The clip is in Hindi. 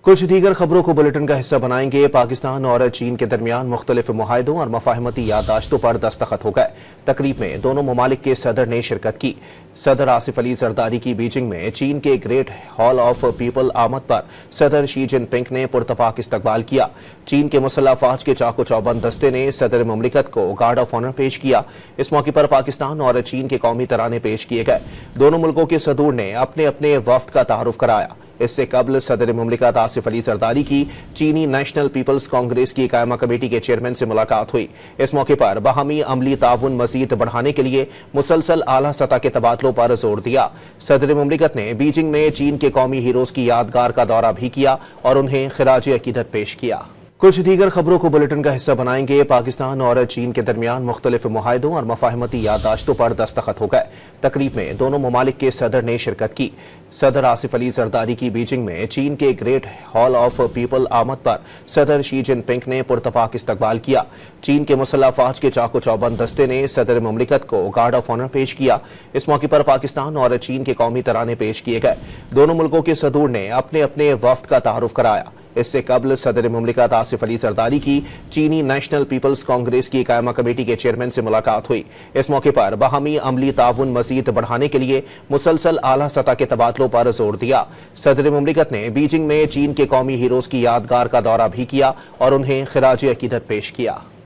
कुछ दीगर खबरों को बुलेटिन का हिस्सा बनाएंगे। पाकिस्तान और चीन के दरमियान मुख्तलिफ मुआहदों और मफाहमती याददाश्तों पर दस्तखत हो गए। तकरीब में दोनों ममालिक के सदर ने शिरकत की। सदर आसिफ अली जरदारी की बीजिंग में चीन के ग्रेट हॉल ऑफ पीपल आमद पर सदर शी जिनपिंग ने पुरतपाक इस्तकबाल किया। चीन के मुसल्लह अफवाज के चाको चौबंद दस्ते ने सदर मुमलिकत को गार्ड ऑफ ऑनर पेश किया। इस मौके पर पाकिस्तान और चीन के कौमी तराने पेश किए गए। दोनों मुल्कों के सदूर ने अपने अपने वफ्द का तारुफ कराया। इससे कबल सदर मुमलिकत आसिफ अली जरदारी की चीनी नेशनल पीपल्स कांग्रेस की कायमा कमेटी के चेयरमैन से मुलाकात हुई। इस मौके पर बाहमी अमली ताउन मजीद बढ़ाने के लिए मुसलसल आला सतह के तबादलों पर जोर दिया। सदर मुमलिकत ने बीजिंग में चीन के कौमी हीरोज की यादगार का दौरा भी किया और उन्हें खिराज अकीदत पेश किया। कुछ दीगर खबरों को बुलेटिन का हिस्सा बनाएंगे। पाकिस्तान और चीन के दरमियान मुख्तलिफ मुआहदों और मफाहमती याददाश्तों पर दस्तखत हो गए। तकरीब में दोनों ममालिक के सदर ने शिरकत की। सदर आसिफ अली जरदारी की बीजिंग में चीन के ग्रेट हॉल ऑफ पीपल आमद पर सदर शी जिनपिंग ने पुरतपाक इस्तकबाल किया। चीन के मुसल्लह अफवाज के चाको चौबंद दस्ते ने सदर मुमलिकत को गार्ड ऑफ ऑनर पेश किया। इस मौके पर पाकिस्तान और चीन के कौमी तराने पेश किए गए। दोनों मुल्कों के सदूर ने अपने अपने वफ्द का तारुफ कराया। इससे कबल सदर मुमलिकत आसिफ अली जरदारी की चीनी नेशनल पीपल्स कांग्रेस की कायमा कमेटी के चेयरमैन से मुलाकात हुई। इस मौके पर बाहमी अमली ताउन मजीद बढ़ाने के लिए मुसलसल आला सतह के तबादलों पर जोर दिया। सदर मुमलिकत ने बीजिंग में चीन के कौमी हीरोज की यादगार का दौरा भी किया और उन्हें खिराज अकीदत पेश किया।